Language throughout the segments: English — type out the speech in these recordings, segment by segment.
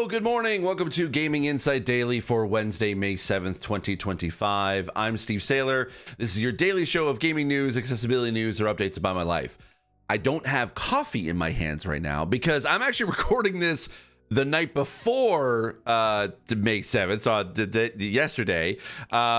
Hello, good morning. Welcome to Gaming Insight Daily for Wednesday, May 7th, 2025. I'm Steve Saylor. This is your daily show of gaming news, accessibility news, or updates about my life. I don't have coffee in my hands right now because I'm actually recording this the night before May 7th, so yesterday,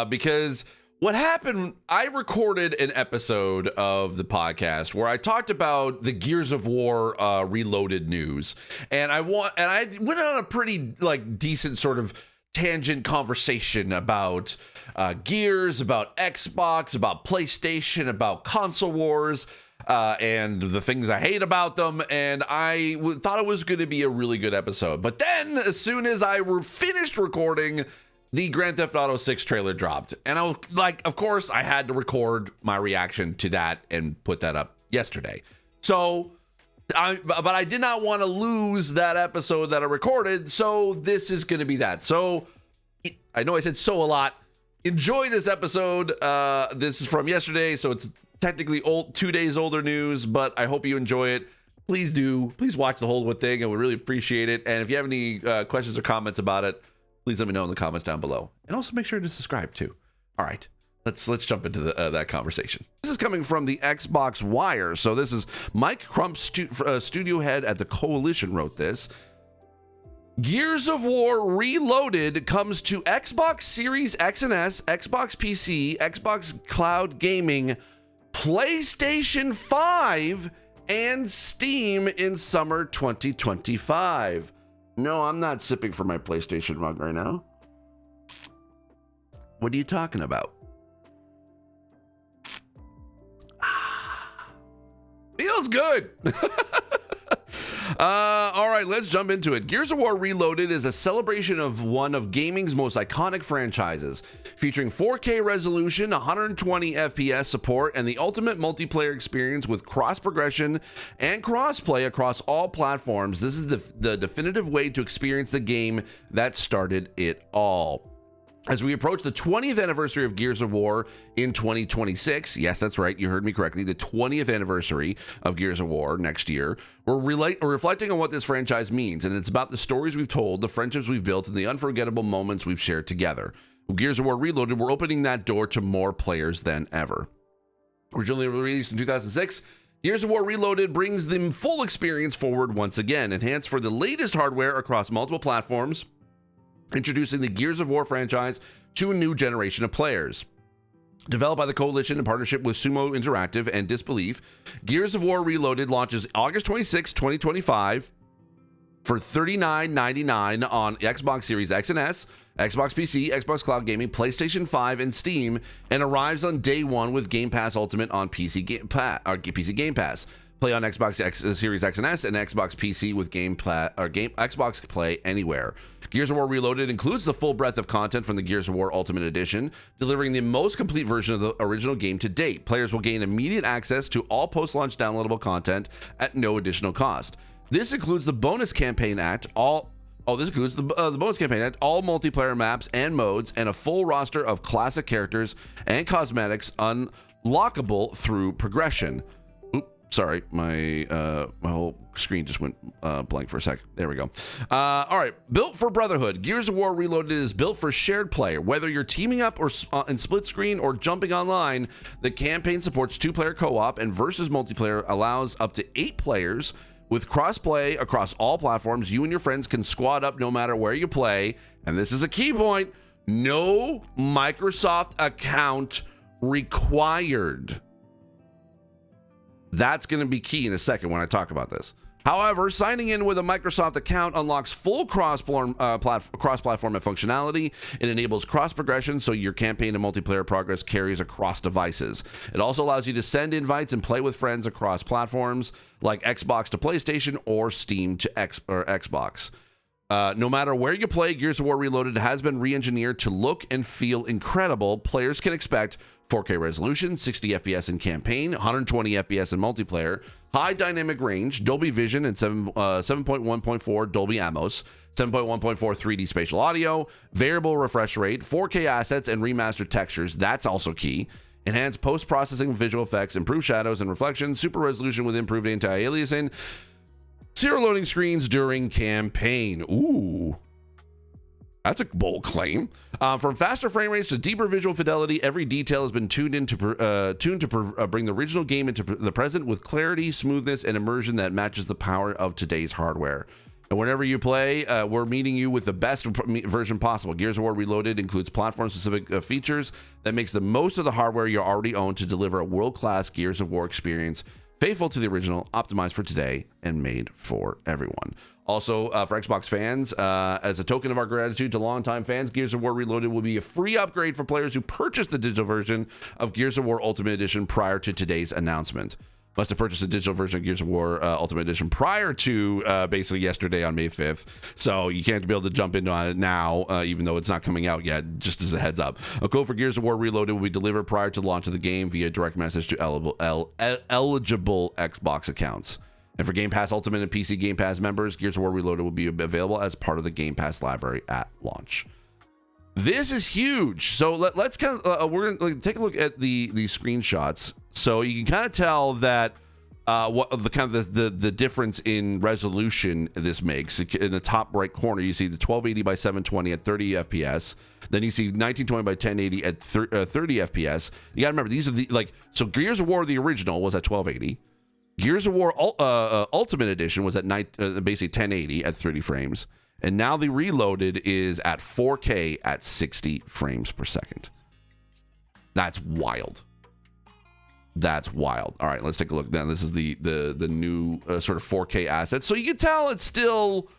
because what happened, I recorded an episode of the podcast where I talked about the Gears of War Reloaded news, and I went on a pretty decent sort of tangent conversation about Gears, about Xbox, about PlayStation, about console wars, and the things I hate about them, and I thought it was going to be a really good episode. But then, as soon as I finished recording, the Grand Theft Auto 6 trailer dropped, and I was like, of course, I had to record my reaction to that and put that up yesterday. So, but I did not want to lose that episode that I recorded, so this is going to be that. So, I know I said so a lot. Enjoy this episode. This is from yesterday, so it's technically 2 days older news, but I hope you enjoy it. Please watch the whole thing. I would really appreciate it. And if you have any questions or comments about it, please let me know in the comments down below, and also make sure to subscribe too. All right, let's jump into that conversation. This is coming from the Xbox Wire. So this is Mike Crump, studio head at the Coalition, wrote this. Gears of War Reloaded comes to Xbox Series X and S, Xbox PC, Xbox Cloud Gaming, PlayStation 5, and Steam in summer 2025. No, I'm not sipping from my PlayStation mug right now. What are you talking about? Feels good. All right, let's jump into it. Gears of War Reloaded is a celebration of one of gaming's most iconic franchises, featuring 4K resolution, 120 FPS support, and the ultimate multiplayer experience with cross-progression and cross-play across all platforms. This is the definitive way to experience the game that started it all. As we approach the 20th anniversary of Gears of War in 2026, yes, that's right, you heard me correctly, the 20th anniversary of Gears of War next year, we're reflecting on what this franchise means, and it's about the stories we've told, the friendships we've built, and the unforgettable moments we've shared together. With Gears of War Reloaded, we're opening that door to more players than ever. Originally released in 2006, Gears of War Reloaded brings the full experience forward once again, enhanced for the latest hardware across multiple platforms, introducing the Gears of War franchise to a new generation of players. Developed by the Coalition in partnership with Sumo Interactive and Disbelief, Gears of War Reloaded launches August 26, 2025 for $39.99 on Xbox Series X and S, Xbox PC, Xbox Cloud Gaming, PlayStation 5, and Steam, and arrives on day one with Game Pass Ultimate on PC Game Pass. Play on Xbox Series X and S and Xbox PC with Xbox Play Anywhere. Gears of War Reloaded includes the full breadth of content from the Gears of War Ultimate Edition, delivering the most complete version of the original game to date. Players will gain immediate access to all post-launch downloadable content at no additional cost. This includes the bonus campaign act, all multiplayer maps and modes, and a full roster of classic characters and cosmetics unlockable through progression. Sorry, my whole screen just went blank for a sec. There we go. All right, built for brotherhood, Gears of War Reloaded is built for shared play. Whether you're teaming up or in split screen or jumping online, the campaign supports two-player co-op, and versus multiplayer allows up to 8 players. With cross-play across all platforms, you and your friends can squad up no matter where you play. And this is a key point: no Microsoft account required. That's going to be key in a second when I talk about this. However, signing in with a Microsoft account unlocks full cross-platform functionality. It enables cross-progression, so your campaign and multiplayer progress carries across devices. It also allows you to send invites and play with friends across platforms like Xbox to PlayStation or Steam to Xbox. No matter where you play, Gears of War Reloaded has been re-engineered to look and feel incredible. Players can expect 4K resolution, 60 FPS in campaign, 120 FPS in multiplayer, high dynamic range, Dolby Vision and 7.1.4 Dolby Atmos, 7.1.4 3D spatial audio, variable refresh rate, 4K assets and remastered textures. That's also key. Enhanced post-processing visual effects, improved shadows and reflections, super resolution with improved anti-aliasing. Zero loading screens during campaign. Ooh. That's a bold claim. From faster frame rates to deeper visual fidelity, every detail has been tuned to bring the original game into the present with clarity, smoothness, and immersion that matches the power of today's hardware. And whenever you play, we're meeting you with the best version possible. Gears of War Reloaded includes platform-specific features that makes the most of the hardware you already own to deliver a world-class Gears of War experience, faithful to the original, optimized for today, and made for everyone. Also, for Xbox fans, as a token of our gratitude to longtime fans, Gears of War Reloaded will be a free upgrade for players who purchase the digital version of Gears of War Ultimate Edition prior to today's announcement. Must have purchased the digital version of Gears of War Ultimate Edition prior to basically yesterday on May 5th. So you can't be able to jump into it now, even though it's not coming out yet, just as a heads up. A code for Gears of War Reloaded will be delivered prior to the launch of the game via direct message to eligible Xbox accounts. And for Game Pass Ultimate and PC Game Pass members, Gears of War Reloaded will be available as part of the Game Pass library at launch. This is huge. So let's kind of we're gonna take a look at the screenshots. So you can kind of tell that what the kind of the difference in resolution this makes. In the top right corner, you see the 1280 by 720 at 30 FPS. Then you see 1920 by 1080 at 30 FPS. You gotta remember, these are the so Gears of War the original was at 1280. Gears of War Ultimate Edition was at basically 1080 at 30 frames. And now the Reloaded is at 4K at 60 frames per second. That's wild. That's wild. All right, let's take a look then. This is the new sort of 4K asset. So you can tell it's still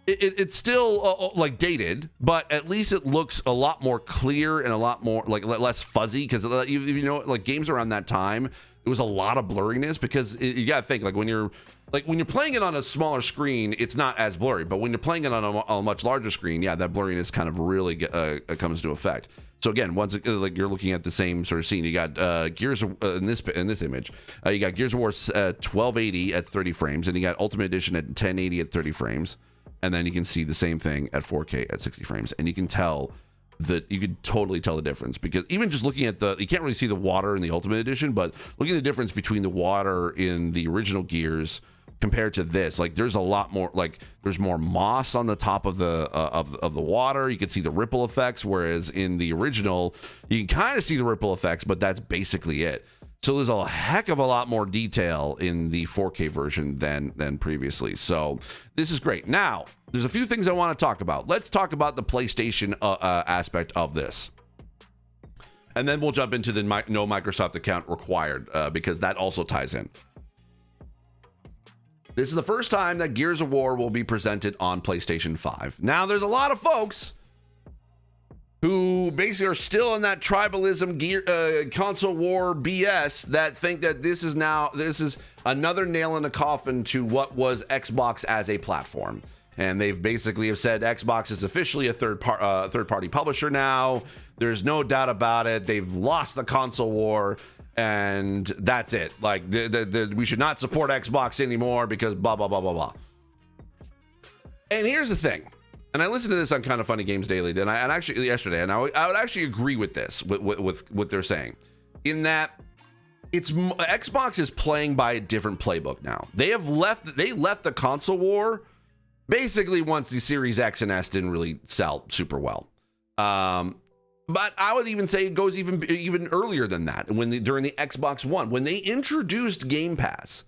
like dated, but at least it looks a lot more clear and a lot more like less fuzzy, because you know, like games around that time, it was a lot of blurriness, because you got to think when you're playing it on a smaller screen, it's not as blurry, but when you're playing it on a much larger screen, yeah, that blurriness kind of really comes into effect. So again, once you're looking at the same sort of scene, you got Gears in this image, you got Gears of War 1280 at 30 frames, and you got Ultimate Edition at 1080 at 30 frames, and then you can see the same thing at 4K at 60 frames, and you can tell that you could totally tell the difference, because even just looking at you can't really see the water in the Ultimate Edition, but looking at the difference between the water in the original Gears compared to this, there's a lot more, there's more moss on the top of the water. You can see the ripple effects, whereas in the original you can kind of see the ripple effects, but that's basically it. So there's a heck of a lot more detail in the 4K version than previously. So this is great. Now, there's a few things I want to talk about. Let's talk about the PlayStation aspect of this. And then we'll jump into the no Microsoft account required, because that also ties in. This is the first time that Gears of War will be presented on PlayStation 5. Now, there's a lot of folks who basically are still in that tribalism console war BS that think that this is another nail in the coffin to what was Xbox as a platform. And they've basically have said Xbox is officially a third-party publisher now. There's no doubt about it. They've lost the console war, and that's it. We should not support Xbox anymore because blah, blah, blah, blah, blah. And here's the thing. And I listened to this on Kind of Funny Games Daily, yesterday, and I would actually agree with this, with what they're saying, in that Xbox is playing by a different playbook now. They left the console war basically once the Series X and S didn't really sell super well. But I would even say it goes even earlier than that. During the Xbox One, when they introduced Game Pass,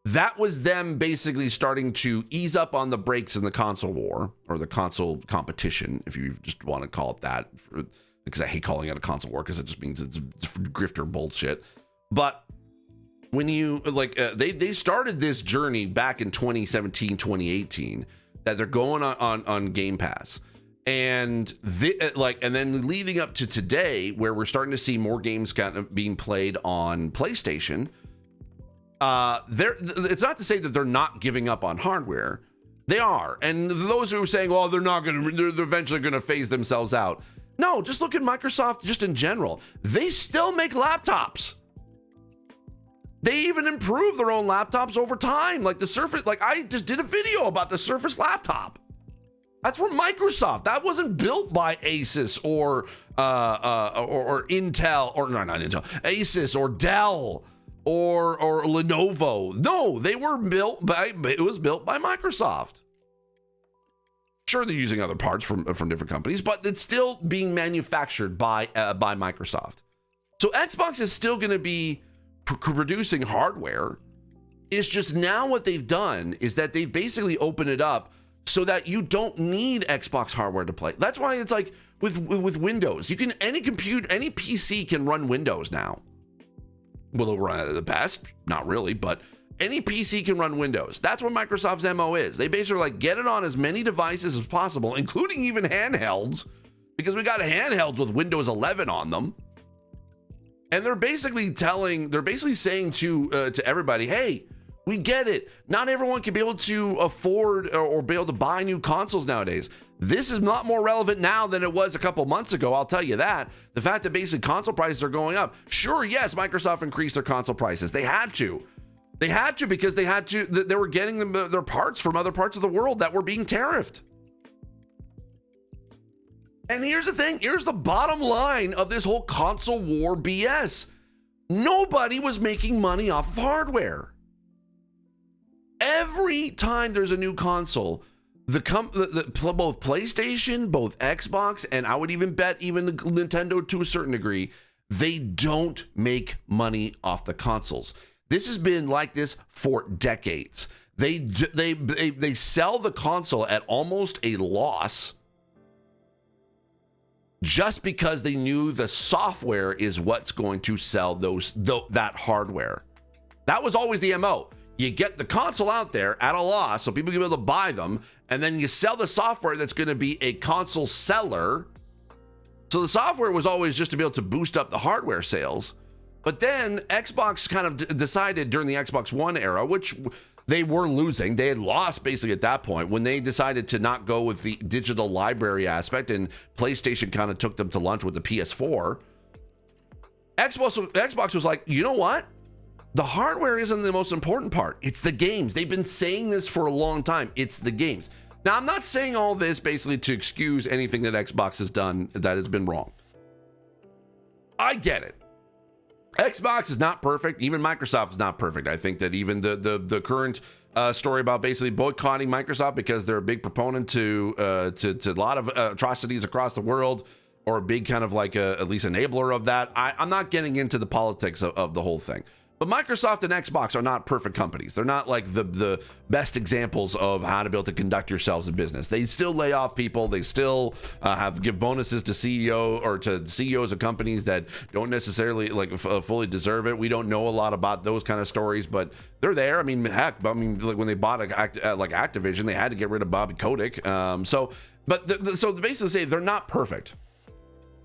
that was them basically starting to ease up on the brakes in the console war, or the console competition, if you just want to call it that, because I hate calling it a console war because it just means it's grifter bullshit. But when you they started this journey back in 2017, 2018, that they're going on Game Pass. And and then leading up to today, where we're starting to see more games kind of being played on PlayStation. It's not to say that they're not giving up on hardware. They are. And those who are saying, well, they're eventually going to phase themselves out. No, just look at Microsoft just in general. They still make laptops. They even improve their own laptops over time. Like the Surface, I just did a video about the Surface laptop. That's from Microsoft. That wasn't built by Asus or Intel, or no, not Intel, Asus or Dell or Lenovo. No, they were built by, it was built by Microsoft. Sure, they're using other parts from different companies, but it's still being manufactured by Microsoft. So Xbox is still going to be producing hardware. It's just now what they've done is that they've basically opened it up so that you don't need Xbox hardware to play. That's why it's like with Windows, you can, any PC can run Windows now. Will it run the best? Not really, but any PC can run Windows. That's what Microsoft's MO is. They basically like get it on as many devices as possible, including even handhelds, because we got handhelds with Windows 11 on them. And they're basically saying to everybody, hey, we get it. Not everyone can be able to afford or be able to buy new consoles nowadays. This is not more relevant now than it was a couple months ago, I'll tell you that. The fact that basically console prices are going up. Sure, yes, Microsoft increased their console prices. They had to. They had to because they were getting their parts from other parts of the world that were being tariffed. And here's the thing, here's the bottom line of this whole console war BS. Nobody was making money off of hardware. Every time there's a new console, both PlayStation, both Xbox, and I would even bet even the Nintendo to a certain degree, they don't make money off the consoles. This has been like this for decades. They sell the console at almost a loss just because they knew the software is what's going to sell that hardware. That was always the MO. You get the console out there at a loss so people can be able to buy them, and then you sell the software that's going to be a console seller. So the software was always just to be able to boost up the hardware sales. But then Xbox kind of decided during the Xbox One era, which they were losing. They had lost basically at that point when they decided to not go with the digital library aspect, and PlayStation kind of took them to lunch with the PS4. Xbox was like, you know what? The hardware isn't the most important part. It's the games. They've been saying this for a long time. It's the games. Now, I'm not saying all this basically to excuse anything that Xbox has done that has been wrong. I get it. Xbox is not perfect. Even Microsoft is not perfect. I think that even the current story about basically boycotting Microsoft because they're a big proponent to a lot of atrocities across the world, or a big kind of like at least enabler of that. I'm not getting into the politics of the whole thing. But Microsoft and Xbox are not perfect companies. They're not like the best examples of how to be able to conduct yourselves in business. They still lay off people. They still give bonuses to CEOs of companies that don't necessarily fully deserve it. We don't know a lot about those kind of stories, but they're there. I mean, heck, like when they bought Activision, they had to get rid of Bobby Kotick. So basically say they're not perfect,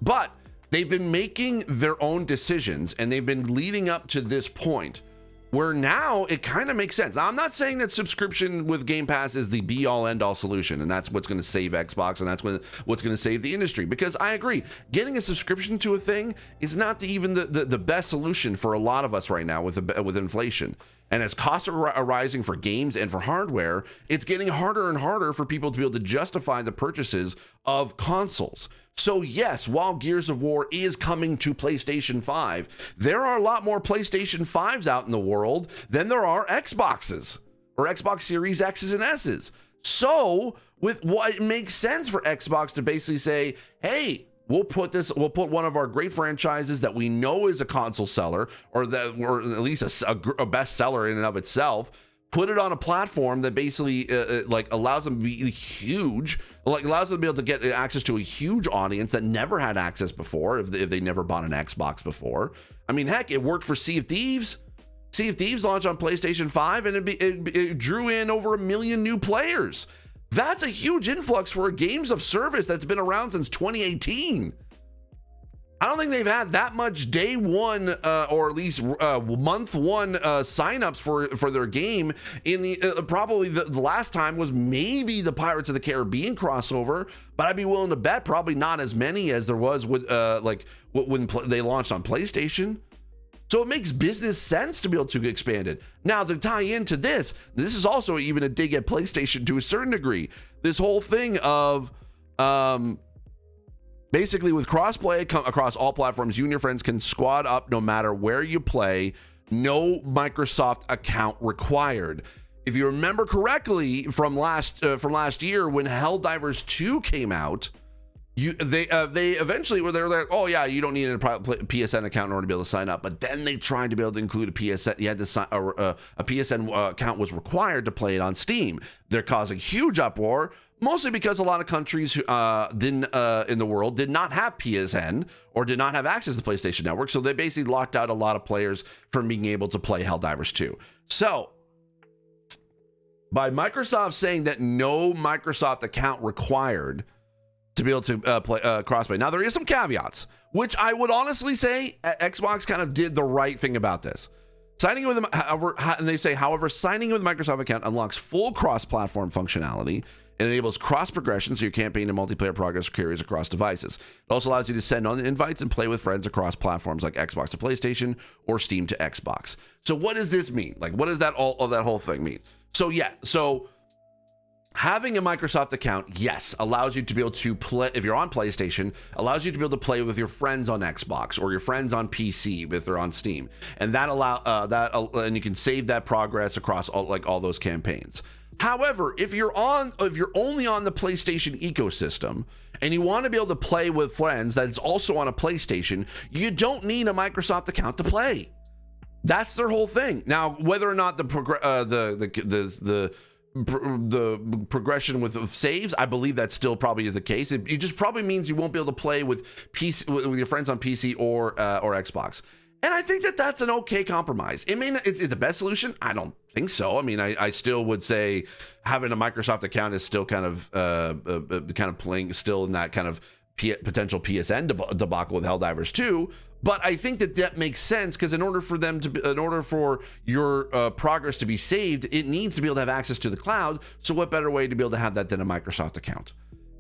but they've been making their own decisions, and they've been leading up to this point where now it kind of makes sense. Now, I'm not saying that subscription with Game Pass is the be-all, end-all solution, and that's what's going to save Xbox, and that's what's going to save the industry, because I agree, getting a subscription to a thing is not even the best solution for a lot of us right now with inflation. And as costs are rising for games and for hardware, it's getting harder and harder for people to be able to justify the purchases of consoles. So yes, while Gears of War is coming to PlayStation 5, there are a lot more PlayStation 5s out in the world than there are Xboxes or Xbox Series X's and S's. So with what it makes sense for Xbox to basically say, hey, we'll put one of our great franchises that we know is a console seller, or at least a best seller in and of itself, put it on a platform that basically allows them to be huge, allows them to be able to get access to a huge audience that never had access before if they never bought an Xbox before. I mean, heck, it worked for Sea of Thieves. Sea of Thieves launched on PlayStation 5, and it drew in over 1 million new players. That's a huge influx for a games of service that's been around since 2018. I don't think they've had that much day one or at least month one signups for their game in the probably the last time was maybe the Pirates of the Caribbean crossover, but I'd be willing to bet probably not as many as there was with when they launched on PlayStation. So it makes business sense to be able to expand it. Now, to tie into this is also even a dig at PlayStation to a certain degree. This whole thing of basically with crossplay across all platforms, you and your friends can squad up no matter where you play, no Microsoft account required. If you remember correctly from last year when Helldivers 2 came out, they eventually were there like, oh yeah, you don't need a PSN account in order to be able to sign up. But then they tried to be able to include a PSN. You had to sign a PSN account was required to play it on Steam. They're causing huge uproar, mostly because a lot of countries in the world did not have PSN or did not have access to the PlayStation Network. So they basically locked out a lot of players from being able to play Helldivers 2. So by Microsoft saying that no Microsoft account required to be able to play crossplay. Now, there is some caveats, which I would honestly say Xbox kind of did the right thing about this. Signing in with them, however, and they say, however, signing in with a Microsoft account unlocks full cross-platform functionality and enables cross-progression so your campaign and multiplayer progress carries across devices. It also allows you to send on invites and play with friends across platforms like Xbox to PlayStation or Steam to Xbox. So what does this mean? Like, what does that whole thing mean? So yeah, having a Microsoft account, yes, allows you to be able to play, if you're on PlayStation, allows you to be able to play with your friends on Xbox or your friends on PC if they're on Steam. And that and you can save that progress across all those campaigns. However, if you're only on the PlayStation ecosystem and you want to be able to play with friends that's also on a PlayStation, you don't need a Microsoft account to play. That's their whole thing. Now, whether or not the progression with saves, I believe that still probably is the case. It just probably means you won't be able to play with your friends on PC or Xbox. And I think that that's an okay compromise. It may not, is the best solution? I don't think so. I mean, I still would say having a Microsoft account is still kind of playing still in that kind of potential PSN debacle with Helldivers 2. But I think that makes sense because in order for your progress to be saved, it needs to be able to have access to the cloud. So what better way to be able to have that than a Microsoft account?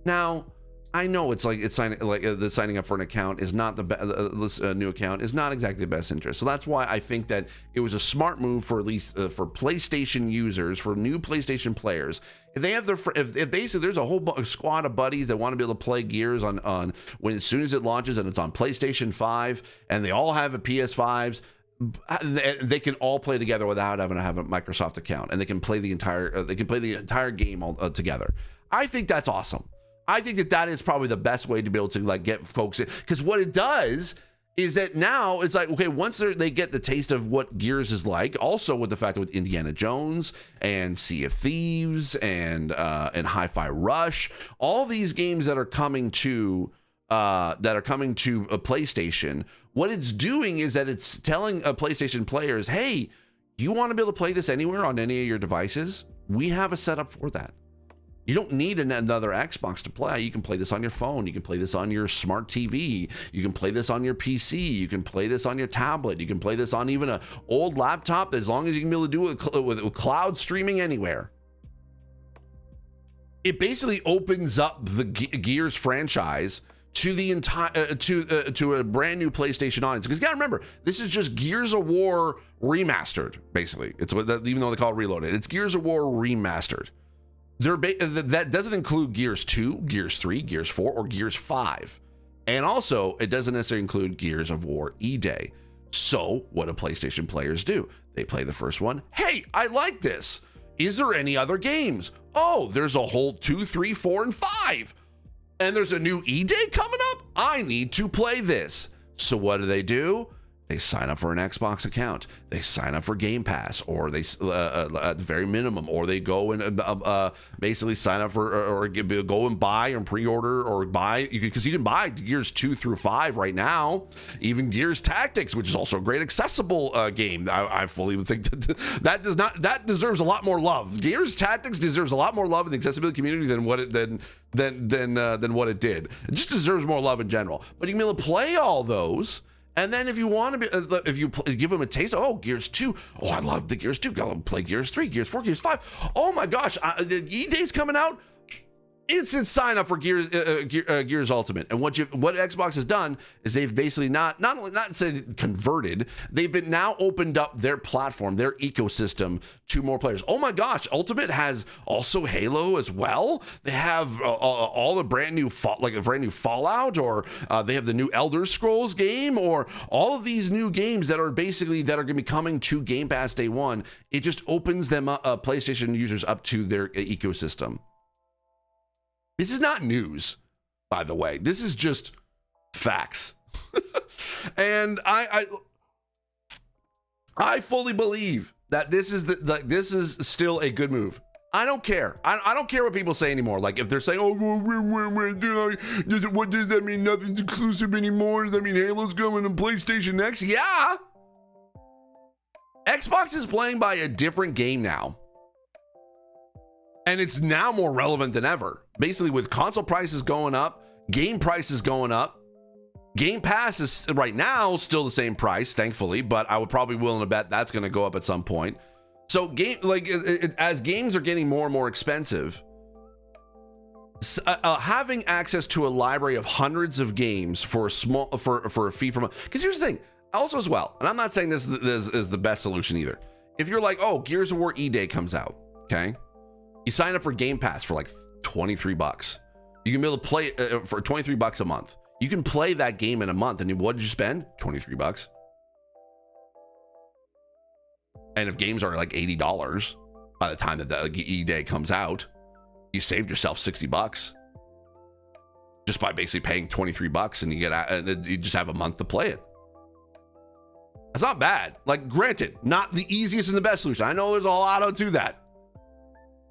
Now, I know the signing up for an account is not this new account is not exactly the best interest. So that's why I think that it was a smart move for at least for PlayStation users, for new PlayStation players. If they have if basically there's a whole squad of buddies that want to be able to play Gears on when as soon as it launches and it's on PlayStation 5 and they all have a PS5s, they can all play together without having to have a Microsoft account, and they can play the entire game all together. I think that's awesome. I think that is probably the best way to be able to like get folks in, because what it does is that now it's like, okay, once they get the taste of what Gears is like, also with the fact that with Indiana Jones and Sea of Thieves and Hi-Fi Rush, all these games that are coming to a PlayStation, what it's doing is that it's telling PlayStation players, hey, you want to be able to play this anywhere on any of your devices? We have a setup for that. You don't need another Xbox to play. You can play this on your phone. You can play this on your smart TV. You can play this on your PC. You can play this on your tablet. You can play this on even an old laptop, as long as you can be able to do it with cloud streaming anywhere. It basically opens up the Gears franchise to the entire to a brand new PlayStation audience. Because you gotta remember, this is just Gears of War remastered. Basically, it's what even though they call it Reloaded, it's Gears of War remastered. That doesn't include Gears 2, Gears 3, Gears 4, or Gears 5. And also, it doesn't necessarily include Gears of War E-Day. So, what do PlayStation players do? They play the first one. Hey, I like this. Is there any other games? Oh, there's a whole 2, 3, 4, and 5. And there's a new E-Day coming up? I need to play this. So what do? They sign up for an Xbox account. They sign up for Game Pass, or they at the very minimum, or they go and basically sign up for or go and buy and pre-order or buy, because you can buy Gears 2 through 5 right now. Even Gears Tactics, which is also a great accessible game. I fully think that deserves a lot more love. Gears Tactics deserves a lot more love in the accessibility community than what it what it did. It just deserves more love in general. But you can be able to play all those. And then if you want to be, if you give them a taste, oh, Gears 2, oh, I love the Gears 2, gotta play Gears 3, Gears 4, Gears 5. Oh my gosh, the E-Day's coming out. instant sign up for Gears Ultimate. And what Xbox has done is they've basically not said converted, they've been now opened up their platform, their ecosystem to more players. Oh my gosh, Ultimate has also Halo as well. They have all the brand new Fallout, or they have the new Elder Scrolls game, or all of these new games that are going to be coming to Game Pass day one. It just opens them up, PlayStation users up to their ecosystem. This is not news, by the way. This is just facts. And I fully believe that this is still a good move. I don't care. I don't care what people say anymore. Like if they're saying, "Oh, what does that mean? Nothing's exclusive anymore? Does that mean Halo's going to PlayStation X?" Yeah. Xbox is playing by a different game now. And it's now more relevant than ever. Basically, with console prices going up, game prices going up, Game Pass is right now still the same price, thankfully, but I would probably be willing to bet that's going to go up at some point. So, as games are getting more and more expensive, having access to a library of hundreds of games for a fee per month. Because here's the thing, also as well, and I'm not saying this is the best solution either. If you're like, oh, Gears of War E-Day comes out, okay? You sign up for Game Pass for like $23. You can be able to play for $23 a month. You can play that game in a month, and what did you spend? $23. And if games are like $80 by the time that the E-Day comes out, you saved yourself $60 just by basically paying $23, and you just have a month to play it. That's not bad. Like, granted, not the easiest and the best solution. I know there's a lot to that.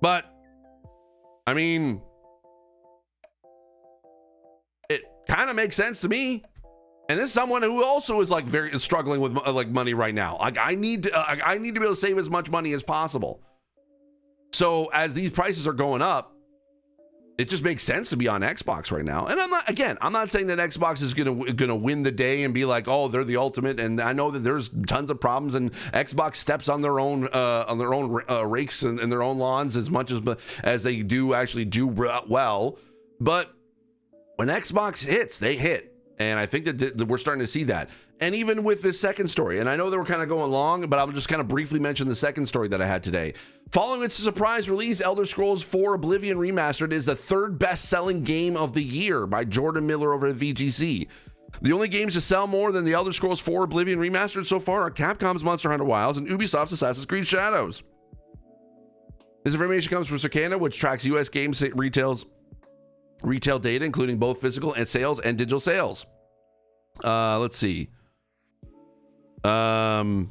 But, I mean, it kind of makes sense to me. And this is someone who also is like very struggling with like money right now. Like I need to be able to save as much money as possible. So as these prices are going up, it just makes sense to be on Xbox right now. And I'm not saying that Xbox is gonna win the day and be like, oh, they're the ultimate. And I know that there's tons of problems, and Xbox steps on their own rakes and their own lawns as much as they do actually do well. But when Xbox hits, they hit. And I think that we're starting to see that. And even with this second story, and I know that we're kind of going long, but I'll just kind of briefly mention the second story that I had today. Following its surprise release, Elder Scrolls 4 Oblivion Remastered is the third best-selling game of the year by Jordan Miller over at VGC. The only games to sell more than the Elder Scrolls 4 Oblivion Remastered so far are Capcom's Monster Hunter Wilds and Ubisoft's Assassin's Creed Shadows. This information comes from Circana, which tracks U.S. game retail data, including both physical and sales and digital sales. Let's see. Trying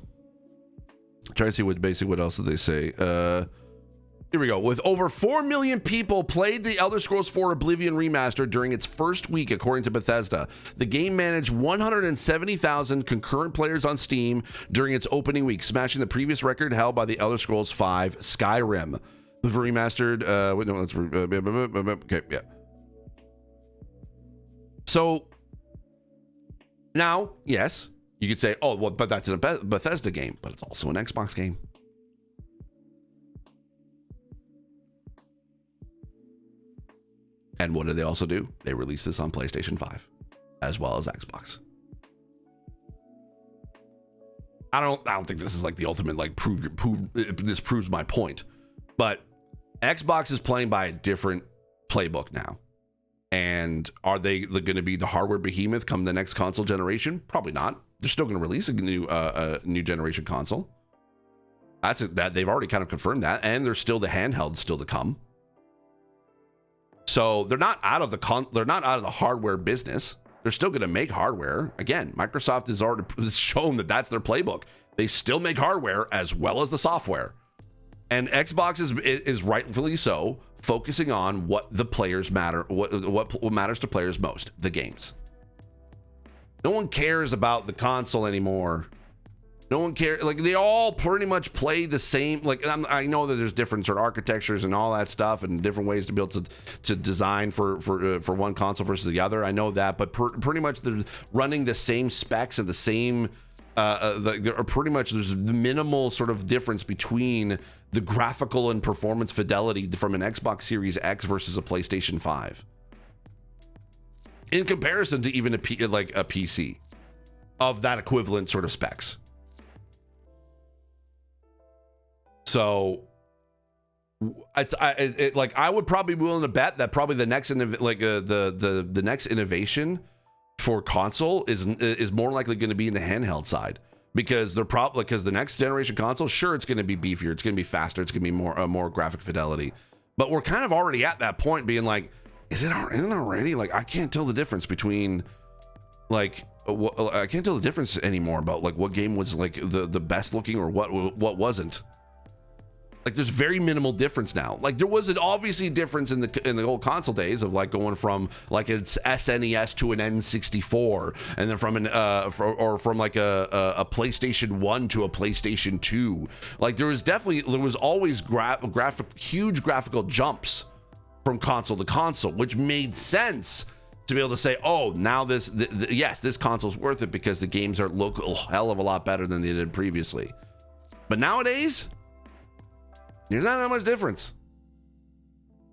to see what else did they say. Here we go. With over 4 million people played the Elder Scrolls 4 Oblivion Remastered during its first week, according to Bethesda. The game managed 170,000 concurrent players on Steam during its opening week, smashing the previous record held by the Elder Scrolls 5 Skyrim. The remastered. Okay, yeah. So now, yes, you could say, oh, well, but that's a Bethesda game, but it's also an Xbox game. And what did they also do? They released this on PlayStation 5 as well as Xbox. I don't think this is like the ultimate, like this proves my point, but Xbox is playing by a different playbook now. And are they going to be the hardware behemoth come the next console generation? Probably not. They're still going to release a new generation console. That they've already kind of confirmed that, and there's still the handheld still to come. So they're not out of the hardware business. They're still going to make hardware. Again, Microsoft has already shown that that's their playbook. They still make hardware as well as the software, and Xbox is rightfully so, focusing on what the players matter, what matters to players most, the games. No one cares about the console anymore. No one cares. Like, they all pretty much play the same. Like, I know that there's different sort of architectures and all that stuff, and different ways to be able to design for one console versus the other. I know that, but pretty much they're running the same specs and the same. There are pretty much, there's minimal sort of difference between the graphical and performance fidelity from an Xbox Series X versus a PlayStation 5 in comparison to even a PC of that equivalent sort of specs. So I would probably be willing to bet that probably the next the next innovation for console is more likely going to be in the handheld side, because the next generation console, sure, it's going to be beefier, it's going to be faster, it's going to be more graphic fidelity, but we're kind of already at that point being like, isn't it already? Like, I can't tell the difference between I can't tell the difference anymore about like what game was like the best looking or what wasn't. Like, there's very minimal difference now. Like, there was an obviously difference in the old console days of like going from like an SNES to an N64, and then from from like a PlayStation 1 to a PlayStation 2. Like, there was always huge graphical jumps from console to console, which made sense to be able to say, oh, now this console's worth it because the games look a hell of a lot better than they did previously. But nowadays, there's not that much difference.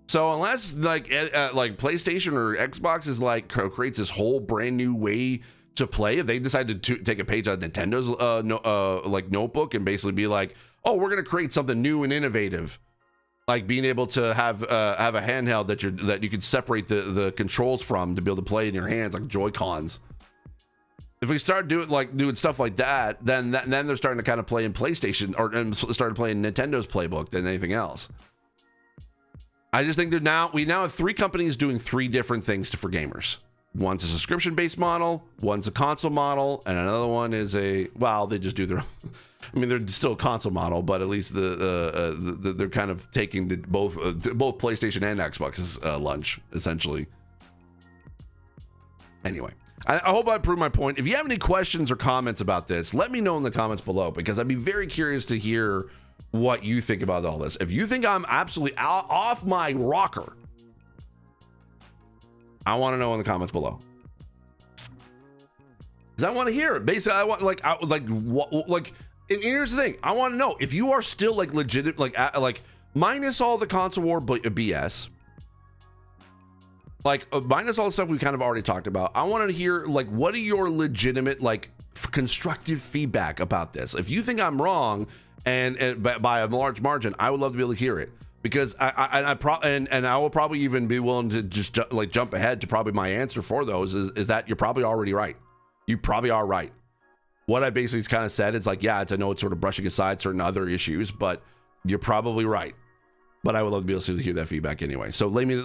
So unless like PlayStation or Xbox is like creates this whole brand new way to play, if they decide to take a page out of Nintendo's notebook and basically be like, oh, we're gonna create something new and innovative, like being able to have a handheld that you could separate the controls from to be able to play in your hands, like Joy-Cons. If we start doing stuff like that, then they're starting to kind of play in PlayStation and started playing Nintendo's playbook than anything else. I just think we now have 3 companies doing 3 different things for gamers. One's a subscription-based model, one's a console model, and another one is they just do their own. I mean, they're still a console model, but at least they're kind of taking both PlayStation and Xbox's lunch, essentially. Anyway, I hope I proved my point. If you have any questions or comments about this, let me know in the comments below, because I'd be very curious to hear what you think about all this. If you think I'm absolutely off my rocker, I want to know in the comments below, because I want to hear it. Basically, I want and here's the thing: I want to know if you are still like legit, like minus all the console war BS. Like, minus all the stuff we kind of already talked about, I wanted to hear, like, what are your legitimate, like, constructive feedback about this? If you think I'm wrong, and by a large margin, I would love to be able to hear it, because I will probably even be willing to just jump ahead to probably my answer for those is that you're probably already right. You probably are right. What I basically kind of said is like, yeah, I know it's sort of brushing aside certain other issues, but you're probably right. But I would love to be able to hear that feedback anyway. So let me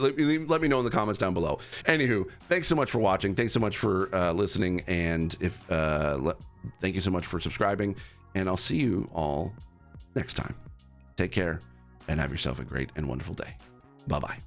know in the comments down below. Anywho, thanks so much for watching. Thanks so much for listening. And thank you so much for subscribing. And I'll see you all next time. Take care and have yourself a great and wonderful day. Bye-bye.